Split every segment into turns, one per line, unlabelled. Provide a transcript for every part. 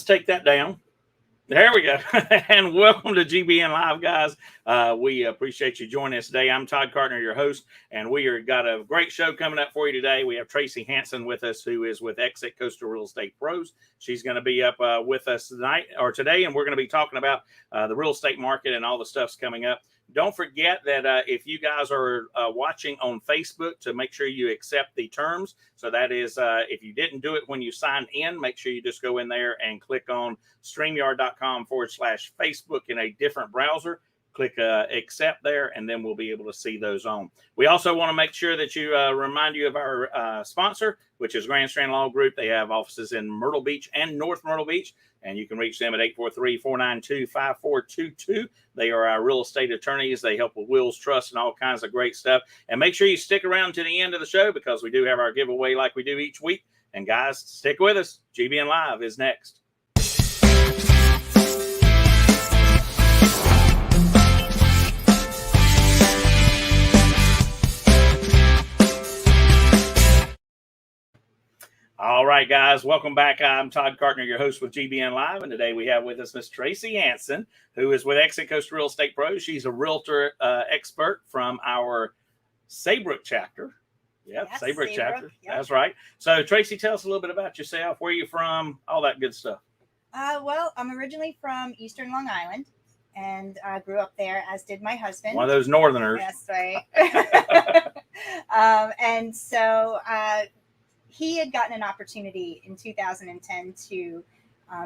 take that down. There we go. And welcome to GBN Live, guys. We appreciate you joining us today. I'm Todd Cartner, your host, and got a great show coming up for you today. We have Tracy Hansen with us, who is with Exit Coastal Real Estate Pros. She's going to be up with us today, and we're going to be talking about the real estate market and all the stuff's coming up. Don't forget that if you guys are watching on Facebook, to make sure you accept the terms. So that is, if you didn't do it when you signed in, make sure you just go in there and click on StreamYard.com/Facebook in a different browser. Click accept there, and then we'll be able to see those on. We also want to make sure that you remind you of our sponsor, which is Grand Strand Law Group. They have offices in Myrtle Beach and North Myrtle Beach, and you can reach them at 843-492-5422. They are our real estate attorneys. They help with wills, trusts, and all kinds of great stuff. And make sure you stick around to the end of the show, because we do have our giveaway like we do each week. And guys, stick with us. GBN Live is next. All right, guys, welcome back. I'm Todd Cartner, your host with GBN Live, and today we have with us Miss Tracy Hansen, who is with Exit Coastal Real Estate Pros. She's a realtor expert from our Sayebrook Chapter. Yep, yes, Sayebrook Chapter. Yep. That's right. So, Tracy, tell us a little bit about yourself, where you're from, all that good stuff.
Well, I'm originally from Eastern Long Island, and I grew up there, as did my husband.
One of those Northerners.
That's right. And so he had gotten an opportunity in 2010 to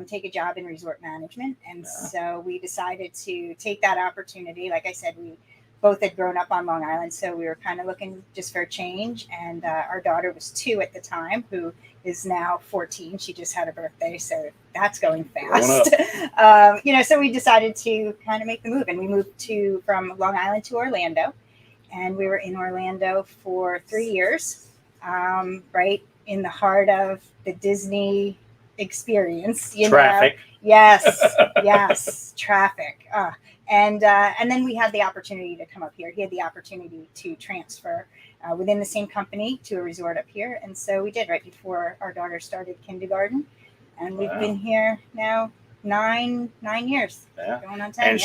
take a job in resort management. And so we decided to take that opportunity. Like I said, we both had grown up on Long Island, so we were kind of looking just for a change. And our daughter was 2 at the time, who is now 14. She just had a birthday, so that's going fast. So we decided to kind of make the move, and we moved from Long Island to Orlando. And we were in Orlando for 3 years, right in the heart of the Disney experience.
Traffic.
Yes, traffic. And then we had the opportunity to come up here. He had the opportunity to transfer within the same company to a resort up here. And so we did, right before our daughter started kindergarten. And we've been here now 9 years. Yeah. Going on 10.
And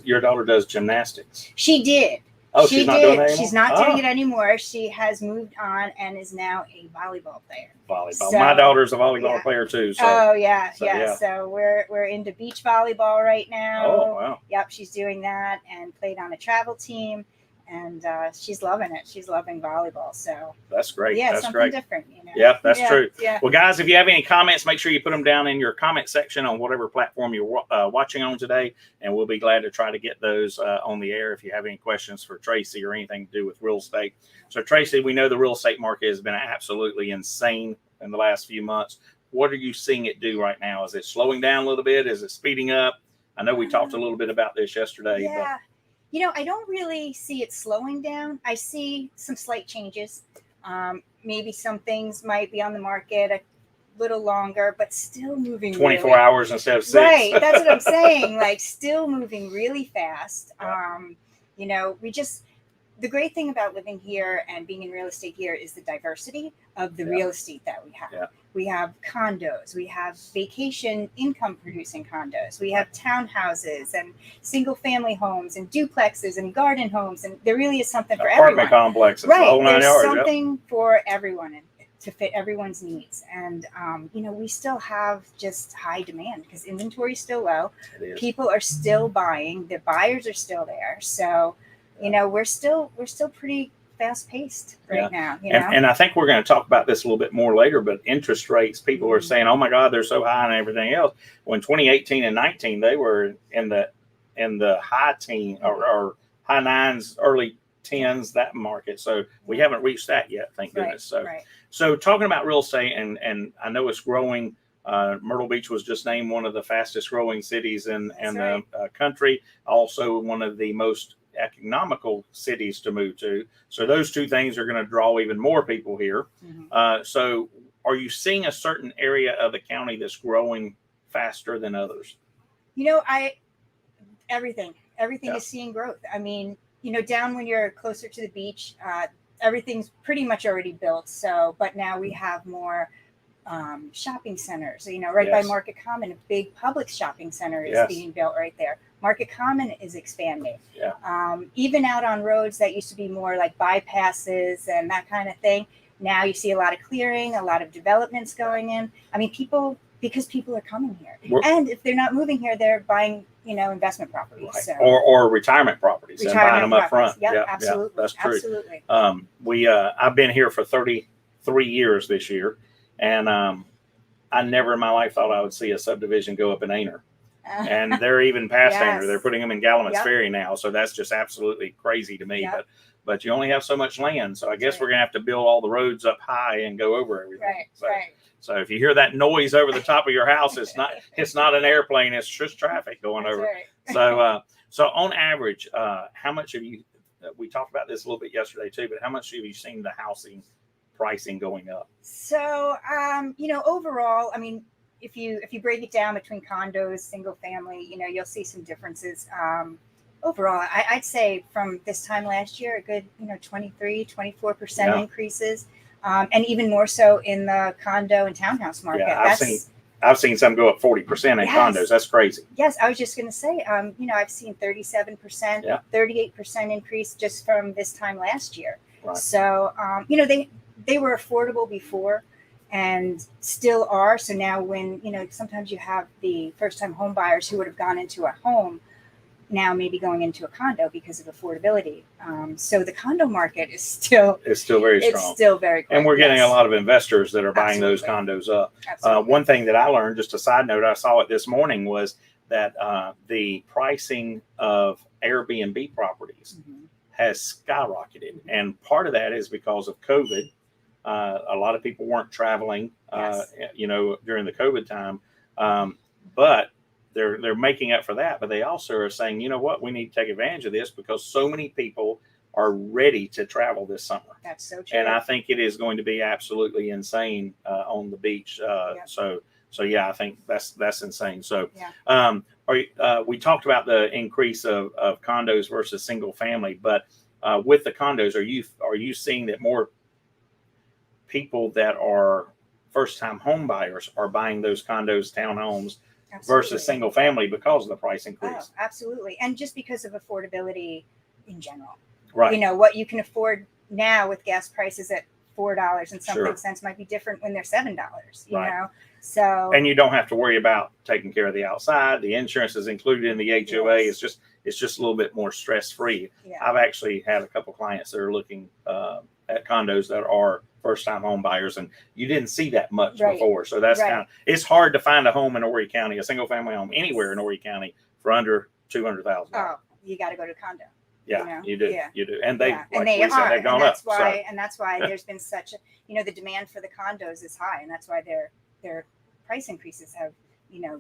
your daughter does gymnastics.
She did.
Oh, she's not doing that anymore?
She's not doing it anymore. She has moved on and is now a volleyball player.
Volleyball. So, my daughter's a volleyball player too. So.
So we're into beach volleyball right now.
Oh, wow.
Yep, she's doing that and played on a travel team. And she's loving it. She's loving volleyball. So
that's great.
Yeah,
that's
something
great.
Different.
Yeah, that's true.
Yeah.
Well, guys, if you have any comments, make sure you put them down in your comment section on whatever platform you're watching on today, and we'll be glad to try to get those on the air if you have any questions for Tracy or anything to do with real estate. So, Tracy, we know the real estate market has been absolutely insane in the last few months. What are you seeing it do right now? Is it slowing down a little bit? Is it speeding up? I know we talked a little bit about this yesterday.
Yeah. I don't really see it slowing down. I see some slight changes. Maybe some things might be on the market a little longer, but still moving
24 hours instead of 6.
Right. That's what I'm saying. Like, still moving really fast. The great thing about living here and being in real estate here is the diversity of the real estate that we have. Yeah. We have condos, we have vacation income producing condos, we have townhouses and single family homes and duplexes and garden homes. And there really is something for everyone.
Apartment complexes.
Right. There's something for everyone to fit everyone's needs. And, we still have just high demand because inventory is still low. People are still buying. The buyers are still there. So, we're still pretty fast paced right now.
And I think we're going to talk about this a little bit more later, but interest rates, people are saying, oh my God, they're so high and everything else. When 2018 and 19, they were in the high teen or high 9s, early 10s, that market. So we haven't reached that yet, thank goodness. So talking about real estate, and I know it's growing. Myrtle Beach was just named one of the fastest growing cities in the country. Also one of the most economical cities to move to. So those two things are going to draw even more people here. Mm-hmm. So are you seeing a certain area of the county that's growing faster than others?
Everything is seeing growth. I mean, down when you're closer to the beach, everything's pretty much already built. So, but now we have more shopping centers, right by
Yes.
Market Common, a big public shopping center is
Yes.
being built right there. Market Common is expanding.
Yeah.
Even out on roads that used to be more like bypasses and that kind of thing. Now you see a lot of clearing, a lot of developments going in. I mean, because people are coming here. And if they're not moving here, they're buying, investment properties.
Right.
So.
Or retirement properties and buying them up front.
Yep, absolutely.
Yeah, that's true.
Absolutely.
I've been here for 33 years this year, and I never in my life thought I would see a subdivision go up in Aner. And they're even past
Yes.
Aner. They're putting them in Galamit's
Yep.
Ferry now. So that's just absolutely crazy to me.
Yep.
But you only have so much land. So I guess we're going to have to build all the roads up high and go over everything.
Right,
So,
right.
So if you hear that noise over the top of your house, it's not an airplane. It's just traffic going
That's
over.
right.
So on average, how much have you? We talked about this a little bit yesterday too. But how much have you seen the housing pricing going up?
So overall, I mean, if you break it down between condos, single family, you'll see some differences. Overall, I'd say from this time last year, a good 23-24% increases. And even more so in the condo and townhouse market.
Yeah, I've seen some go up 40% in condos. That's crazy.
Yes, I was just going to say, I've seen 37%, 38% increase just from this time last year.
Right.
So, they were affordable before and still are. So now when, sometimes you have the first-time home buyers who would have gone into a home now maybe going into a condo because of affordability. So the condo market is still
very strong.
It's still very quick.
And we're getting a lot of investors that are buying those condos up. One thing that I learned, just a side note, I saw it this morning, was that the pricing of Airbnb properties has skyrocketed. And part of that is because of COVID. A lot of people weren't traveling, during the COVID time. But they're making up for that, but they also are saying, you know what, we need to take advantage of this because so many people are ready to travel this summer.
That's so true.
And I think it is going to be absolutely insane on the beach. So yeah, I think that's insane. So we talked about the increase of condos versus single family, but with the condos, are you seeing that more people that are first-time home buyers are buying those condos, townhomes, versus single family because of the price increase?
Oh, absolutely. And just because of affordability in general.
Right.
What you can afford now with gas prices at $4 and something cents might be different when they're $7, you know? So.
And you don't have to worry about taking care of the outside. The insurance is included in the HOA. It's just a little bit more stress-free.
Yeah.
I've actually had a couple clients that are looking at condos that are first-time home buyers, and you didn't see that much before. So that's kind of, it's hard to find a home in Horry County, a single-family home anywhere in Horry County for under $200,000.
Oh, you got to go to condo.
Yeah, you do.
Yeah.
You do. And they've
and
gone
and that's
up.
Why, and that's why there's been such a, the demand for the condos is high, and that's why their price increases have,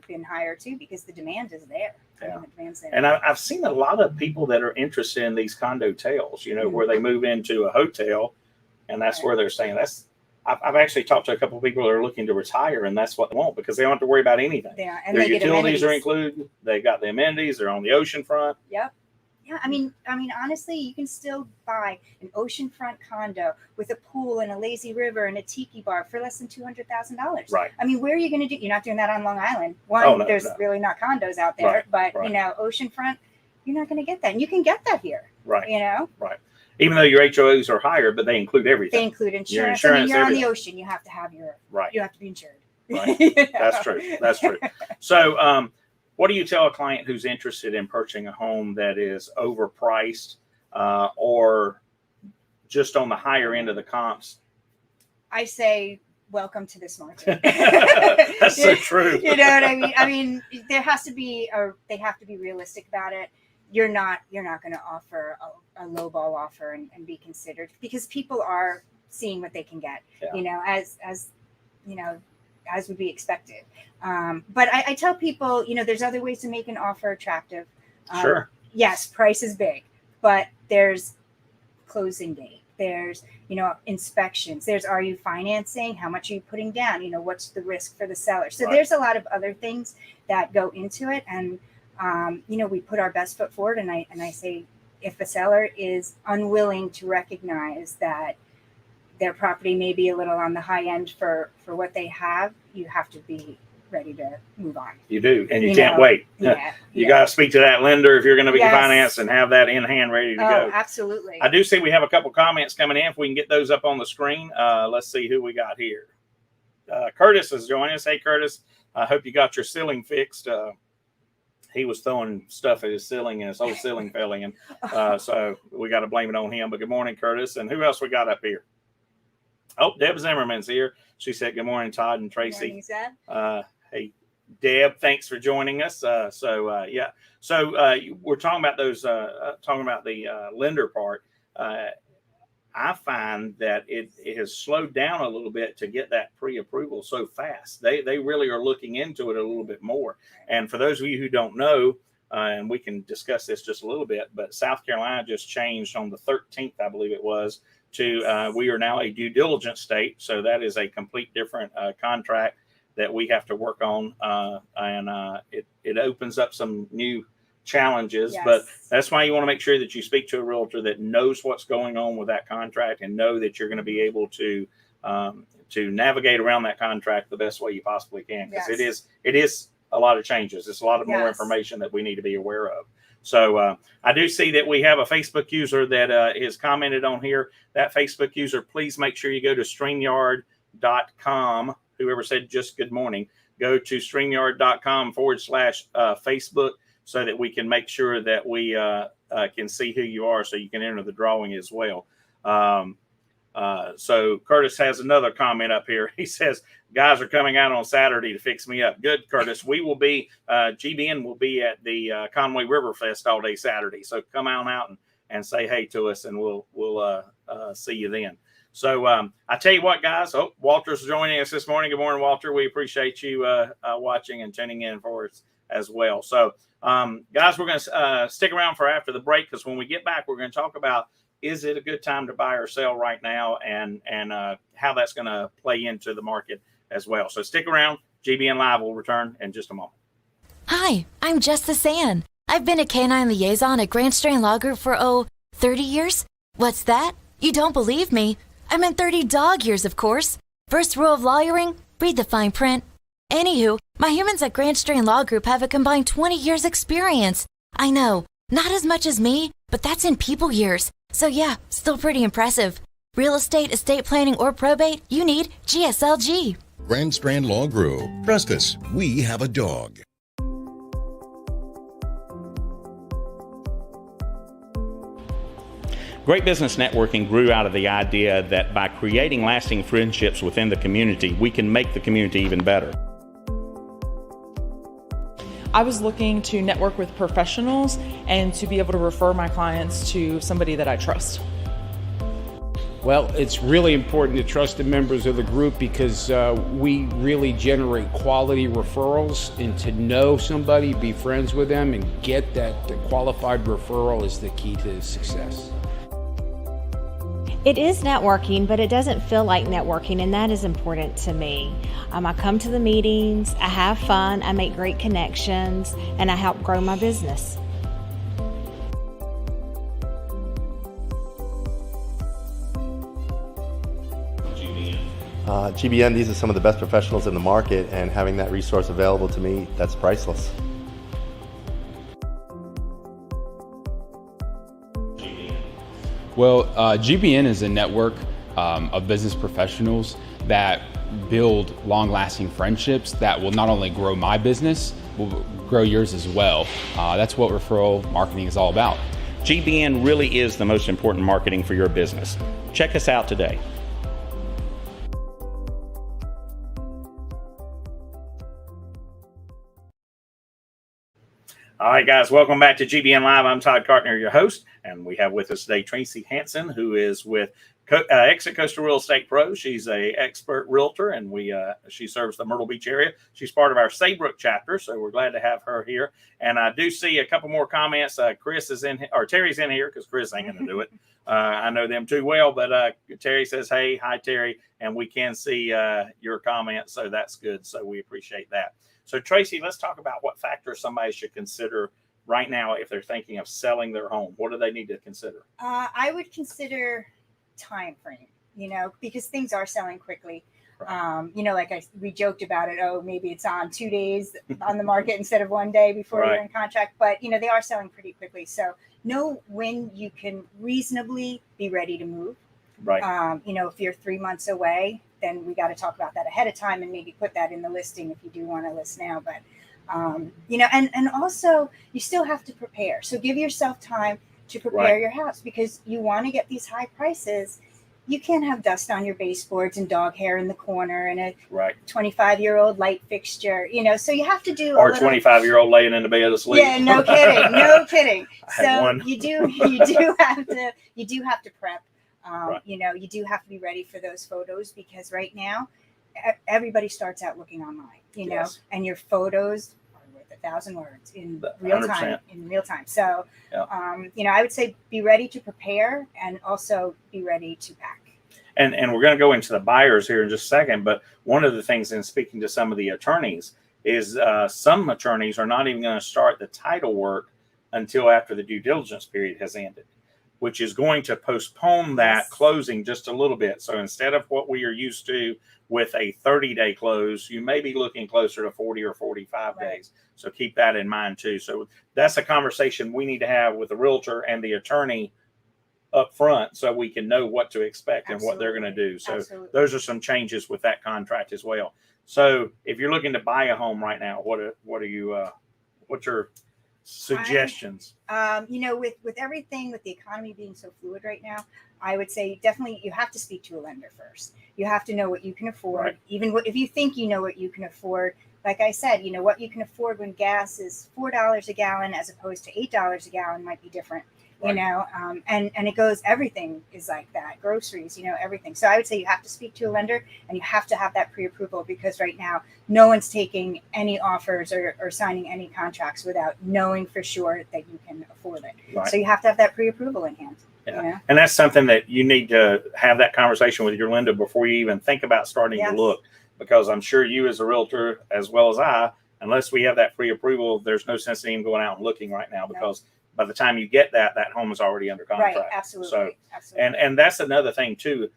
been higher too, because the demand is there.
Yeah.
The demand's there.
And I've seen a lot of people that are interested in these condo tales, where they move into a hotel, and that's where they're staying. I've actually talked to a couple of people that are looking to retire, and that's what they want because they don't have to worry about anything.
Yeah, and
their utilities are included. They got the amenities. They're on the ocean front.
Yep. Yeah, I mean, honestly, you can still buy an oceanfront condo with a pool and a lazy river and a tiki bar for less than $200,000.
Right.
I mean, where are you going to do? You're not doing that on Long Island. There's really not condos out there, but oceanfront, you're not going to get that, and you can get that here.
Right.
Right.
Even though your HOAs are higher, but they include everything.
They include insurance.
Your insurance,
you're on the ocean. You have to have you have to be insured.
Right. That's true. That's true. So, what do you tell a client who's interested in purchasing a home that is overpriced or just on the higher end of the comps?
I say, welcome to this market.
That's so true.
You know what I mean? I mean, they have to be realistic about it. You're not going to offer a lowball offer and be considered because people are seeing what they can get, as would be expected. But I tell people, there's other ways to make an offer attractive.
Sure.
Yes, price is big, but there's closing date. There's, inspections. There's, are you financing? How much are you putting down? What's the risk for the seller? So there's a lot of other things that go into it. And, we put our best foot forward. And I say, if a seller is unwilling to recognize that, their property may be a little on the high end for what they have, you have to be ready to move on.
You do, and you can't wait.
Yeah,
you got to speak to that lender if you're going to be
Yes.
financed and have that in hand ready to go.
Absolutely.
I do see we have a couple comments coming in. If we can get those up on the screen, let's see who we got here. Curtis is joining us. Hey, Curtis, I hope you got your ceiling fixed. He was throwing stuff at his ceiling and his whole ceiling fell in. So we got to blame it on him. But good morning, Curtis. And who else we got up here? Oh, Deb Zimmerman's here. She said, good morning, Todd and Tracy.
Good morning,
Hey, Deb, thanks for joining us. So we're talking about those, talking about the lender part. I find that it has slowed down a little bit to get that pre-approval so fast. They really are looking into it a little bit more. And for those of you who don't know, and we can discuss this just a little bit, but South Carolina just changed on the 13th, I believe it was, to we are now a due diligence state. So that is a complete different contract that we have to work on. And it opens up some new challenges,
Yes.
But that's why you want to make sure that you speak to a realtor that knows what's going on with that contract and know that you're going to be able to navigate around that contract the best way you possibly can, because
Yes.
it is a lot of changes. It's a lot of more
Yes.
information that we need to be aware of. So I do see that we have a Facebook user that is commented on here. That Facebook user, please make sure you go to StreamYard.com. Whoever said just good morning, go to StreamYard.com/Facebook so that we can make sure that we can see who you are, so you can enter the drawing as well. So Curtis has another comment up here. He says, guys are coming out on Saturday to fix me up. Good, Curtis. We will be, GBN will be at the Conway River Fest all day Saturday. So come on out and say hey to us, and we'll see you then. So I tell you what, guys. Oh, Walter's joining us this morning. Good morning, Walter. We appreciate you watching and tuning in for us as well. So guys, we're going to stick around for after the break, because when we get back, we're going to talk about, is it a good time to buy or sell right now, and how that's going to play into the market as well. So stick around. GBN Live will return in just a moment.
Hi, I'm Justice Ann. I've been a canine liaison at Grand Strand Law Group for, 30 years? What's that? You don't believe me? I meant 30 dog years, of course. First rule of lawyering, read the fine print. Anywho, my humans at Grand Strand Law Group have a combined 20 years experience. I know, not as much as me, but that's in people years. So yeah, still pretty impressive. Real estate, estate planning, or probate, you need GSLG.
Grand Strand Law Group. Trust us, we have a dog.
Great Business Networking grew out of the idea that by creating lasting friendships within the community, we can make the community even better.
I was looking to network with professionals and to be able to refer my clients to somebody that I trust.
Well, it's really important to trust the members of the group, because we really generate quality referrals, and to know somebody, be friends with them, and get that qualified referral is the key to success.
It is networking, but it doesn't feel like networking, and that is important to me. I come to the meetings, I have fun, I make great connections, and I help grow my business.
GBN, these are some of the best professionals in the market, and having that resource available to me, that's priceless.
Well, GBN is a network of business professionals that build long-lasting friendships that will not only grow my business, will grow yours as well. That's what referral marketing is all about.
GBN really is the most important marketing for your business. Check us out today. All right, guys, welcome back to GBN Live. I'm Todd Cartner, your host, and we have with us today Tracy Hansen, who is with Exit Coastal Real Estate Pro. She's a expert realtor, and she serves the Myrtle Beach area. She's part of our Sayebrook chapter, so we're glad to have her here. And I do see a couple more comments. Chris is in, or Terry's in here, because Chris ain't going to do it. I know them too well, but Terry says, hey, hi, Terry, and we can see your comments, so that's good. So we appreciate that. So Tracy, let's talk about what factors somebody should consider right now if they're thinking of selling their home. What do they need to consider?
I would consider time frame. because things are selling quickly. Like we joked about it. Oh, maybe it's on 2 days on the market instead of 1 day before you're in contract. But, they are selling pretty quickly. So know when you can reasonably be ready to move.
Right.
If you're 3 months away, then we got to talk about that ahead of time and maybe put that in the listing if you do want to list now. But, and also you still have to prepare. So give yourself time to prepare your house because you want to get these high prices. You can't have dust on your baseboards and dog hair in the corner and a 25-year-old light fixture, so you have to do
or a 25-year-old laying in the bed asleep.
Yeah, no kidding. So you do have to prep. You do have to be ready for those photos because right now everybody starts out looking online, and your photos are worth 1,000 words in real
100%.
time. So, I would say be ready to prepare and also be ready to pack.
And we're going to go into the buyers here in just a second. But one of the things in speaking to some of the attorneys is some attorneys are not even going to start the title work until after the due diligence period has ended, which is going to postpone that closing just a little bit. So instead of what we are used to with a 30-day close, you may be looking closer to 40 or 45 days. So keep that in mind too. So that's a conversation we need to have with the realtor and the attorney up front so we can know what to expect and what they're going to do. So those are some changes with that contract as well. So if you're looking to buy a home right now, what's your suggestions?
With everything, with the economy being so fluid right now, I would say definitely you have to speak to a lender first. You have to know what you can afford. Even if you think you know what you can afford, like I said, what you can afford when gas is $4 a gallon as opposed to $8 a gallon might be different. And it goes, everything is like that, groceries, everything. So I would say you have to speak to a lender and you have to have that pre-approval because right now no one's taking any offers or signing any contracts without knowing for sure that you can afford it. So you have to have that pre-approval in hand.
And that's something that you need to have that conversation with your lender before you even think about starting to look, because I'm sure you as a realtor, as well as I, unless we have that pre-approval, there's no sense in even going out and looking right now because by the time you get that home is already under contract.
Right, absolutely.
So,
absolutely.
And that's another thing too.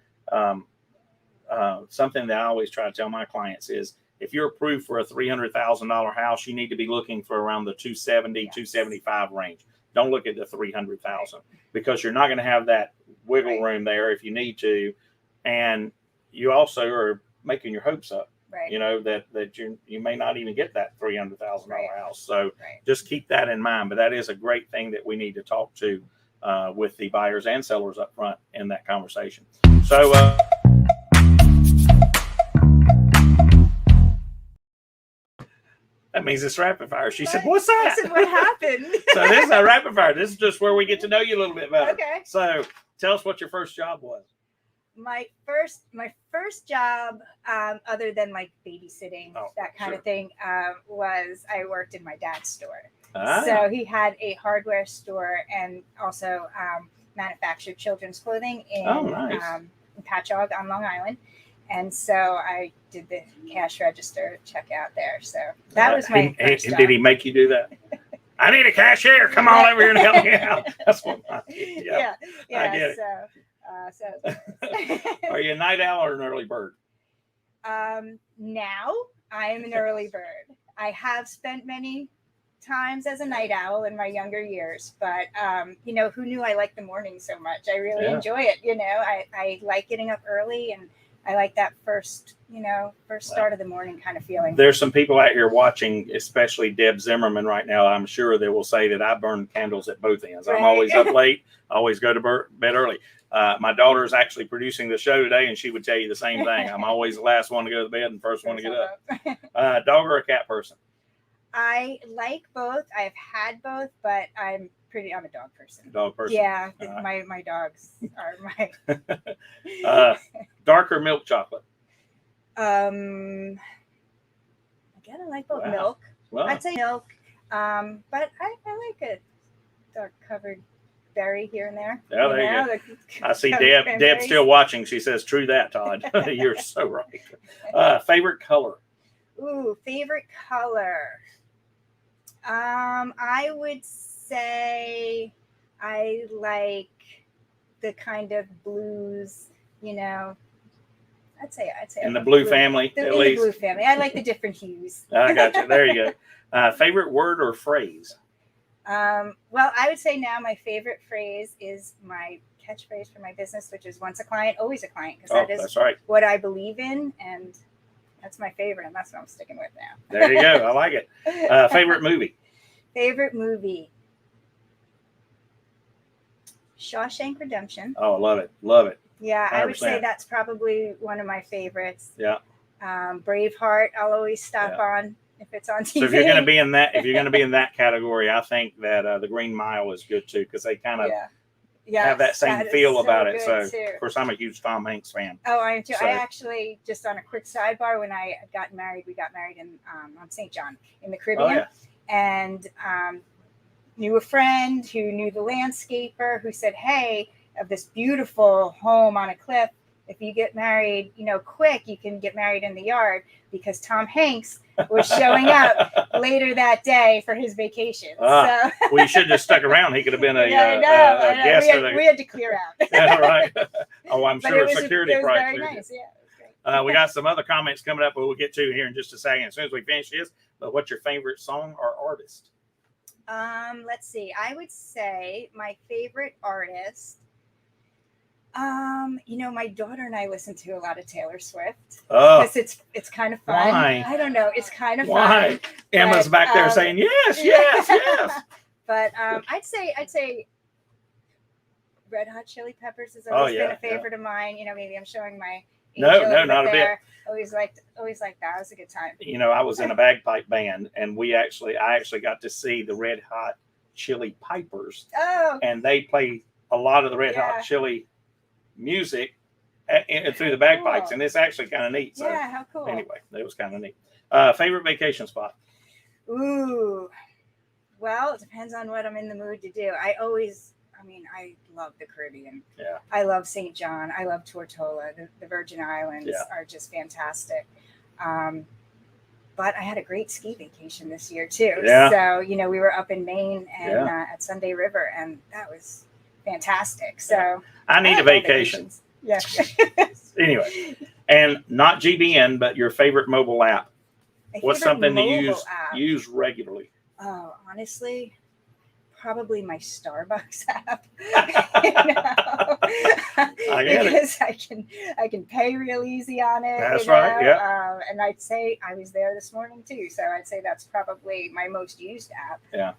Something that I always try to tell my clients is if you're approved for a $300,000 house, you need to be looking for around the 270, 275 range. Don't look at the 300,000 because you're not going to have that wiggle room there if you need to. And you also are making your hopes up. That you may not even get that $300,000 house. So just keep that in mind. But that is a great thing that we need to talk to with the buyers and sellers up front in that conversation. So that means it's rapid fire. She said, "What's that?"
I said, "What happened?"
So this is a rapid fire. This is just where we get to know you a little bit better.
Okay.
So tell us what your first job was.
My first job, other than like babysitting, that kind of thing, was I worked in my dad's store. So he had a hardware store and also manufactured children's clothing in Patchogue on Long Island. And so I did the cash register checkout there. So that was my first job.
Did he make you do that? I need a cashier. Come on over here and help me out. That's what I did. Yeah. I get it. Are you a night owl or an early bird?
Now I am an early bird. I have spent many times as a night owl in my younger years, but who knew I liked the morning so much? I really enjoy it. I like getting up early and I like that first start of the morning kind of feeling.
There's some people out here watching, especially Deb Zimmerman right now. I'm sure they will say that I burn candles at both ends. I'm always up late, always go to bed early. My daughter is actually producing the show today, and she would tell you the same thing. I'm always the last one to go to bed and first one to get up. Dog or a cat person?
I like both. I've had both, but I'm a dog person.
Dog person.
Yeah, my dogs are my.
Dark or milk chocolate?
Again, I like both. Milk.
Wow.
I'd say milk. But I like a dark covered berry here and there.
Yeah, there you go. I see Deb still watching. She says, "True that, Todd." You're so right. Favorite color?
Ooh, favorite color. I would say I like the kind of blues, you know, I'd say
in the blue family,
in
at
the
least.
blue family. I like the different hues.
I got you. There you go. Favorite word or phrase?
Well, I would say now my favorite phrase is my catchphrase for my business, which is once a client, always a client, because that is
That's right.
what I believe in, and that's my favorite, and that's what I'm sticking with now.
There you go. I like it. Favorite movie?
Favorite movie? Shawshank Redemption.
Oh, I love it. Love it.
Yeah, I would
100%.
say that's probably one of my favorites.
Yeah.
Braveheart, I'll always stop on if it's on TV.
So if you're going to be in that, category, I think that The Green Mile is good too, because they kind of have that same feel about it. So of course, I'm a huge Tom Hanks fan.
Oh, I am too.
So-
I actually, just on a quick sidebar, when I got married, we got married in on St. John in the Caribbean,
Oh, yeah.
and knew a friend who knew the landscaper who said, "Hey, of this beautiful home on a cliff. If you get married, quick, you can get married in the yard," because Tom Hanks was showing up later that day for his vacation. So
Well, you should have just stuck around. He could have been a
I know.
guest.
We had to clear out.
Yeah, right. Oh, I'm
But
sure
it was
security
it was
probably
very
cleared
nice.
it.
Yeah, it was great.
We got some other comments coming up, but we'll get to here in just a second as soon as we finish this. But what's your favorite song or artist?
Let's see. I would say my favorite artist. My daughter and I listen to a lot of Taylor Swift because it's kind of fun.
Why?
I don't know. It's kind of
Why?
fun.
Emma's back there saying yes, yes, yes.
But I'd say Red Hot Chili Peppers has always been a favorite of mine. Maybe I'm showing my age
No,
a little bit
not a bit.
there. Always liked that. It was a good time.
I was in a bagpipe band, and I actually got to see the Red Hot Chili Pipers,
Oh,
and they play a lot of the Red Hot Chili music through the bagpipes,
Cool.
and it's actually kind of neat. So
yeah, how cool.
anyway, it was kind of neat. Favorite vacation spot?
Ooh, well, it depends on what I'm in the mood to do. I love the Caribbean.
Yeah.
I love St. John. I love Tortola. The Virgin Islands are just fantastic. But I had a great ski vacation this year too.
Yeah.
So, we were up in Maine and at Sunday River, and that was fantastic. So
I need a
love
vacation.
vacations. Yeah.
Anyway, and not GBN, but your favorite mobile app.
My
What's
favorite
something that you
mobile app.
use regularly?
Oh, honestly, probably my Starbucks app.
I get it.
Because I can pay real easy on it.
That's right. Yeah.
And I'd say I was there this morning too, so I'd say that's probably my most used app.
Yeah.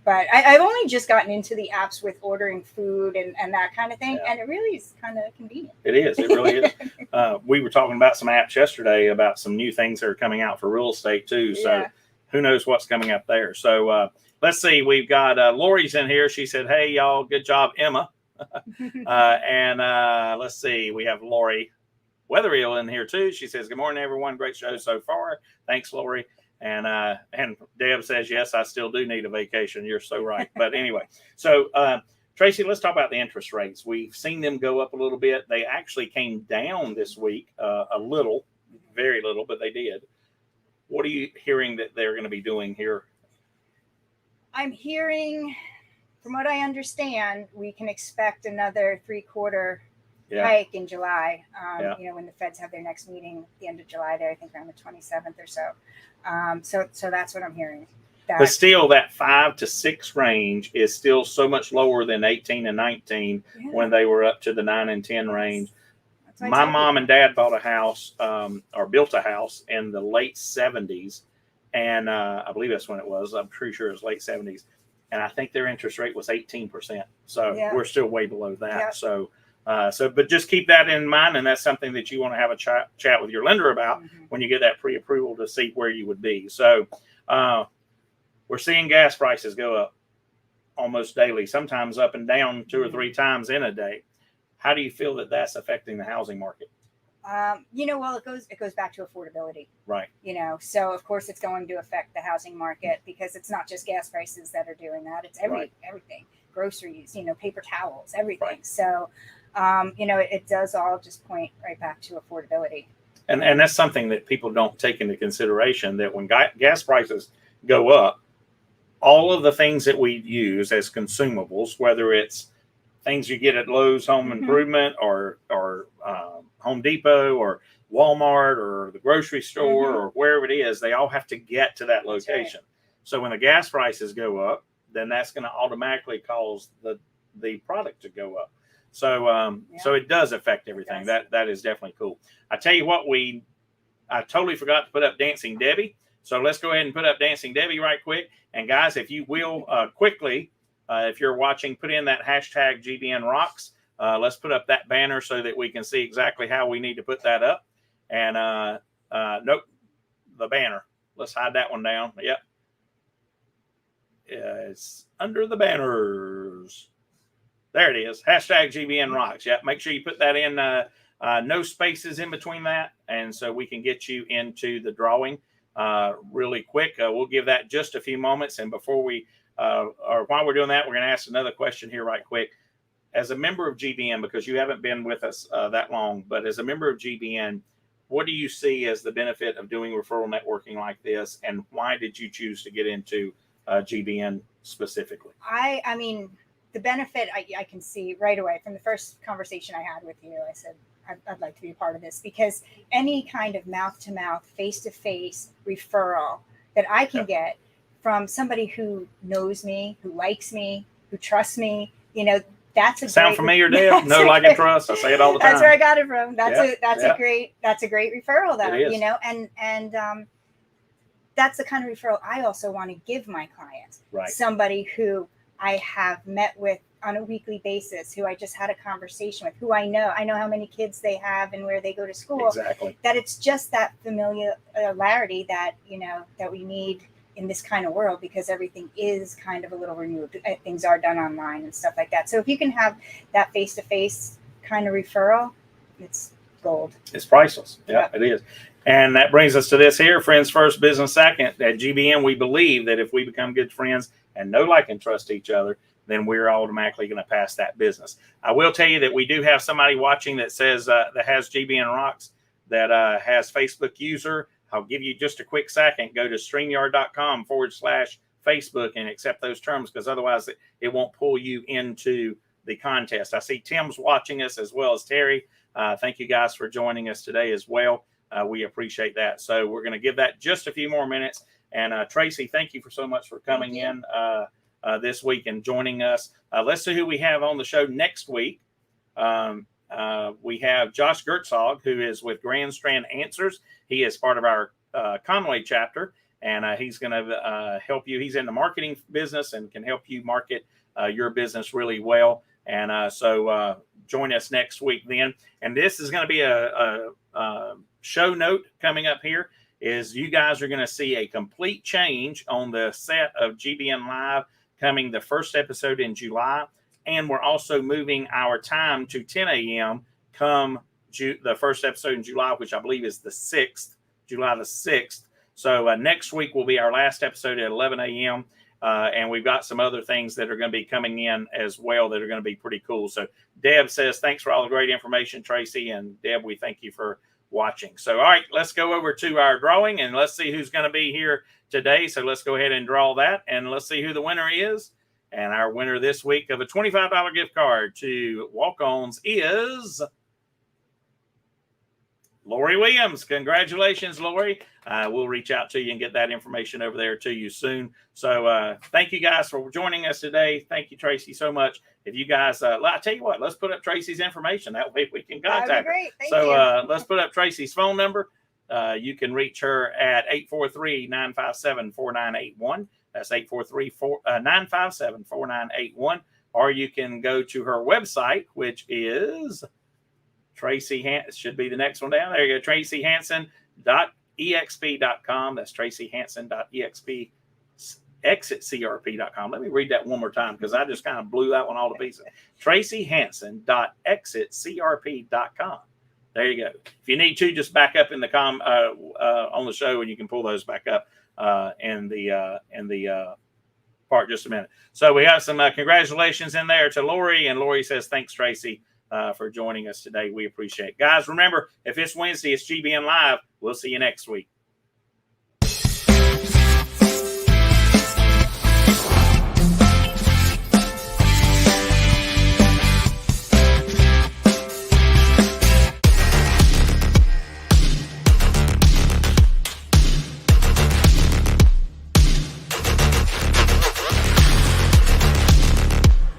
But I've only just gotten into the apps with ordering food and that kind of thing, and it really is kind of convenient.
It is. It really is. We were talking about some apps yesterday about some new things that are coming out for real estate too. So who knows what's coming up there. So let's see. We've got Lori's in here. She said, "Hey, y'all, good job, Emma." And let's see. We have Lori Weatherill in here too. She says, "Good morning, everyone. Great show so far. Thanks, Lori." And Deb says, "Yes, I still do need a vacation." You're so right. But anyway, so Tracy, let's talk about the interest rates. We've seen them go up a little bit. They actually came down this week a little, very little, but they did. What are you hearing that they're going to be doing here?
I'm hearing, from what I understand, we can expect another 3/4 hike in July. When the Feds have their next meeting at the end of July, there, I think around the 27th or so. So that's what I'm hearing.
But still, that 5 to 6 range is still so much lower than 18 and 19 when they were up to the 9 and 10 range. My mom and dad bought a house or built a house in the late 70s. And I believe that's when it was. I'm pretty sure it was late 70s. And I think their interest rate was 18%. So we're still way below that. But just keep that in mind. And that's something that you want to have a chat with your lender about when you get that pre-approval to see where you would be. So we're seeing gas prices go up almost daily, sometimes up and down 2 or 3 times in a day. How do you feel that that's affecting the housing market?
Well, it goes back to affordability,
right?
So of course it's going to affect the housing market because it's not just gas prices that are doing that. It's everything, groceries, paper towels, everything.
Right.
So, it does all just point right back to affordability.
And that's something that people don't take into consideration, that when gas prices go up, all of the things that we use as consumables, whether it's things you get at Lowe's Home Improvement or Home Depot or Walmart or the grocery store or wherever it is, they all have to get to that location. Right. So when the gas prices go up, then that's going to automatically cause the product to go up. So so it does affect everything. That is definitely cool. I tell you what, I totally forgot to put up Dancing Debbie. So let's go ahead and put up Dancing Debbie right quick. And guys, if you will quickly, if you're watching, put in that hashtag GBN Rocks. Let's put up that banner so that we can see exactly how we need to put that up. And nope, the banner. Let's hide that one down. Yep. It's under the banners. There it is. Hashtag GBN Rocks. Yep. Make sure you put that in. No spaces in between that. And so we can get you into the drawing really quick. We'll give that just a few moments. And before we, or while we're doing that, we're going to ask another question here right quick. As a member of GBN, because you haven't been with us that long, but as a member of GBN, what do you see as the benefit of doing referral networking like this? And why did you choose to get into GBN specifically?
I mean, the benefit I can see right away from the first conversation I had with you. I said, I'd like to be a part of this, because any kind of mouth-to-mouth, face-to-face referral that I can get from somebody who knows me, who likes me, who trusts me, that's a
sound familiar, Deb? No, like, and trust. I say it all the time.
That's where I got it from. That's a great referral, though. And that's the kind of referral I also want to give my clients.
Right.
Somebody who I have met with on a weekly basis, who I just had a conversation with, who I know how many kids they have and where they go to school.
Exactly.
That it's just that familiarity that that we need in this kind of world, because everything is kind of a little removed. Things are done online and stuff like that. So if you can have that face-to-face kind of referral, it's gold.
It's priceless. Yeah, it is. And that brings us to this here: friends first, business second. At GBN, we believe that if we become good friends and know, like, and trust each other, then we're automatically going to pass that business. I will tell you that we do have somebody watching that says that has GBN Rocks, that has Facebook user. I'll give you just a quick second. Go to StreamYard.com/Facebook and accept those terms, because otherwise it won't pull you into the contest. I see Tim's watching us as well as Terry. Thank you guys for joining us today as well. We appreciate that. So we're going to give that just a few more minutes. And Tracy, thank you so much for coming in this week and joining us. Let's see who we have on the show next week. We have Josh Gertzog, who is with Grand Strand Answers. He is part of our Conway chapter, and he's going to help you. He's in the marketing business and can help you market your business really well. And so join us next week then. And this is going to be a show note coming up here, is you guys are going to see a complete change on the set of GBN Live coming the first episode in July. And we're also moving our time to 10 a.m. come the first episode in July, which I believe is the 6th, July the 6th. So next week will be our last episode at 11 a.m. And we've got some other things that are going to be coming in as well that are going to be pretty cool. So Deb says, thanks for all the great information, Tracy. And Deb, we thank you for watching. So, all right, let's go over to our drawing and let's see who's going to be here today. So let's go ahead and draw that, and let's see who the winner is. And our winner this week of a $25 gift card to Walk-Ons is Lori Williams. Congratulations, Lori. We'll reach out to you and get that information over there to you soon. So thank you guys for joining us today. Thank you, Tracy, so much. If you guys, I tell you what, let's put up Tracy's information. That way we can contact her.
Thank you.
Let's put up Tracy's phone number. You can reach her at 843-957-4981. That's 843-957-4981. Or you can go to her website, which is Tracy Hansen. Should be the next one down. There you go. TracyHansen.exp.com. That's TracyHansen.exp. ExitCRP.com. Let me read that one more time, because I just kind of blew that one all to pieces. TracyHansen.exitCRP.com. There you go. If you need to, just back up in the on the show, and you can pull those back up in the part just a minute. So we have some congratulations in there to Lori, and Lori says, thanks, Tracy, for joining us today. We appreciate it. Guys, remember, if it's Wednesday, it's GBN Live. We'll see you next week.